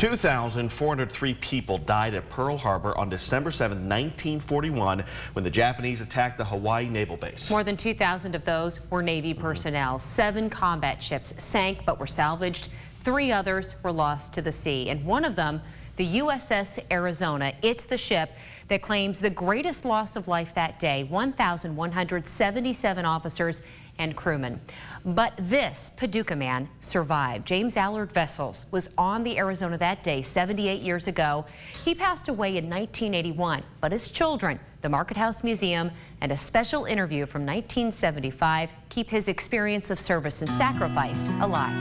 2,403 people died at Pearl Harbor on December 7, 1941, when the Japanese attacked the Hawaii naval base. More than 2,000 of those were Navy personnel. 7 combat ships sank but were salvaged. 3 others were lost to the sea, and one of them, the USS Arizona. It's the ship that claims the greatest loss of life that day, 1,177 officers and crewmen. But this Paducah man survived. James Allard Vessels was on the Arizona that day 78 years ago. He passed away in 1981, but his children, the Market House Museum, and a special interview from 1975 keep his experience of service and sacrifice alive.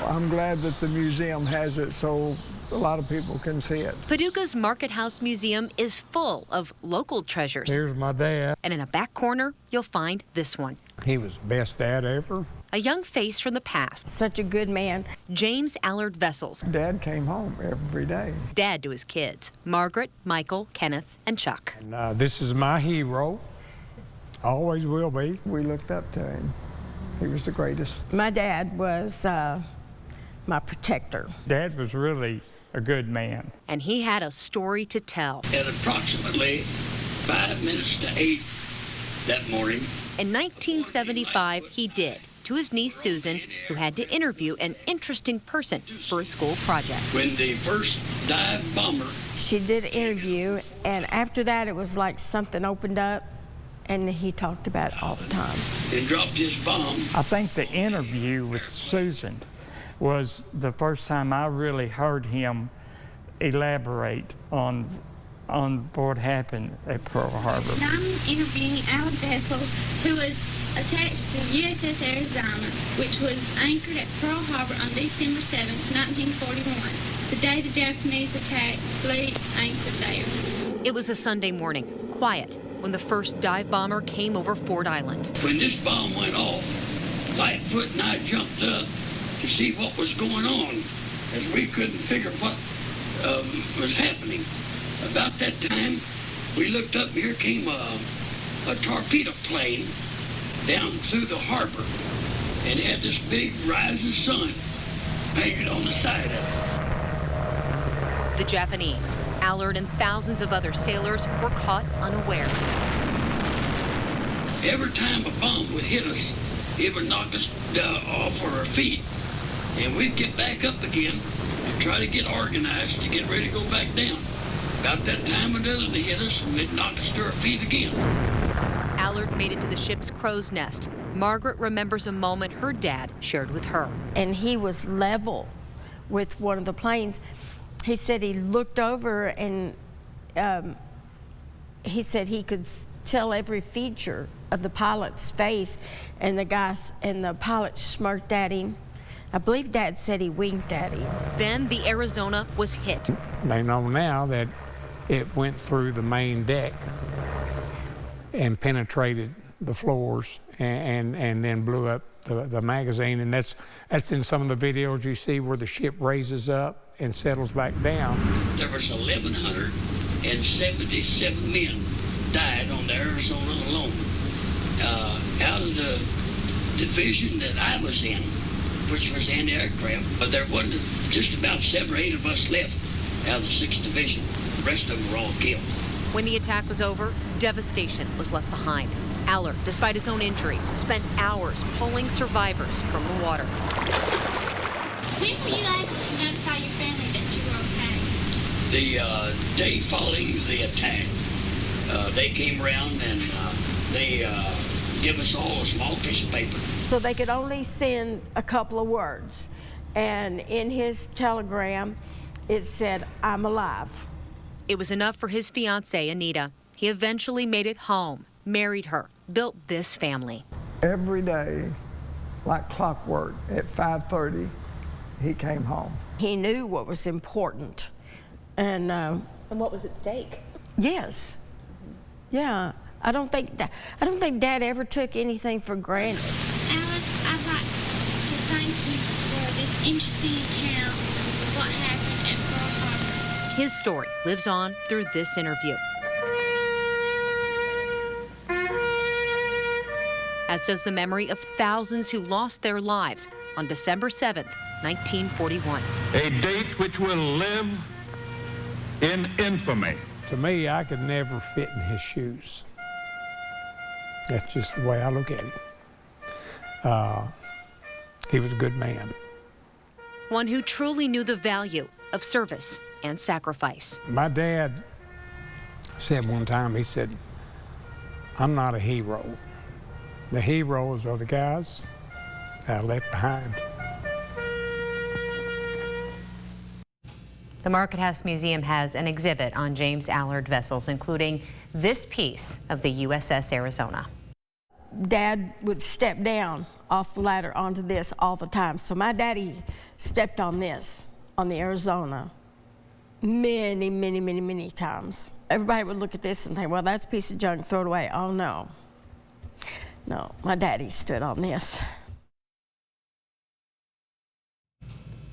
I'm glad that the museum has it so a lot of people can see it. Paducah's Market House Museum is full of local treasures. Here's my dad. And in a back corner, you'll find this one. He was the best dad ever. A young face from the past. Such a good man. James Allard Vessels. Dad came home every day. Dad to his kids, Margaret, Michael, Kenneth, and Chuck. And this is my hero. Always will be. We looked up to him. He was the greatest. My dad was my protector. Dad was really a good man. And he had a story to tell. At approximately 5 minutes to 8 that morning. In 1975, he did, to his niece Susan, who had to interview an interesting person for a school project. When the first dive bomber. She did interview, and after that it was like something opened up, and he talked about it all the time. And dropped his bomb. I think the interview with Susan was the first time I really heard him elaborate on what happened at Pearl Harbor. I'm interviewing Allard Vessels, who was attached to the USS Arizona, which was anchored at Pearl Harbor on December 7, 1941. The day the Japanese attacked, fleet anchored there. It was a Sunday morning, quiet, when the first dive bomber came over Ford Island. When this bomb went off, Lightfoot and I jumped up to see what was going on, as we couldn't figure what was happening. About that time, we looked up, and here came a torpedo plane down through the harbor, and it had this big rising sun painted on the side of it. The Japanese, Allard and thousands of other sailors were caught unaware. Every time a bomb would hit us, it would knock us off our feet. And we'd get back up again and try to get organized to get ready to go back down. About that time, another they hit us and they'd knock us to our feet again. Allard made it to the ship's crow's nest. Margaret remembers a moment her dad shared with her. And he was level with one of the planes. He said he looked over and he said he could tell every feature of the pilot's face, and the pilot smirked at him. I believe Dad said he winked at him. Then the Arizona was hit. They know now that it went through the main deck and penetrated the floors and then blew up the magazine. And that's in some of the videos you see where the ship raises up and settles back down. There was 1,177 men died on the Arizona alone. Out of the division that I was in, which was anti-aircraft, but there wasn't just about 7 or 8 of us left out of the 6th Division. The rest of them were all killed. When the attack was over, devastation was left behind. Allard, despite his own injuries, spent hours pulling survivors from the water. When were you able to notify your family that you were okay? The day following the attack, they came around and they give us all a small piece of paper. So they could only send a couple of words. And in his telegram, it said, "I'm alive." It was enough for his fiancée, Anita. He eventually made it home, married her, built this family. Every day, like clockwork, at 5:30, he came home. He knew what was important. And what was at stake? Yes. Yeah. I don't think Dad ever took anything for granted. Allard, I'd like to thank you for this interesting account of what happened at Pearl Harbor. His story lives on through this interview. as does the memory of thousands who lost their lives on December 7th, 1941. A date which will live in infamy. To me, I could never fit in his shoes. That's just the way I look at him. He was a good man. One who truly knew the value of service and sacrifice. My dad said one time, he said, "I'm not a hero. The heroes are the guys that I left behind." The Market House Museum has an exhibit on James Allard vessels, including this piece of the USS Arizona. Dad would step down off the ladder onto this all the time. So my daddy stepped on this, on the Arizona, many, many, many, many times. Everybody would look at this and think, well, that's a piece of junk, throw it away. Oh, no. No, my daddy stood on this.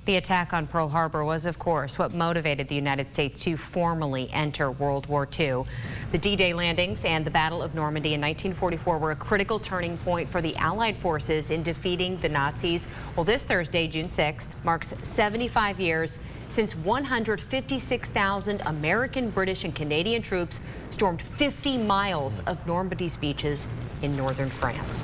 The attack on Pearl Harbor was, of course, what motivated the United States to formally enter World War II. The D-Day landings and the Battle of Normandy in 1944 were a critical turning point for the Allied forces in defeating the Nazis. Well, this Thursday, June 6th, marks 75 years since 156,000 American, British, and Canadian troops stormed 50 miles of Normandy's beaches in northern France.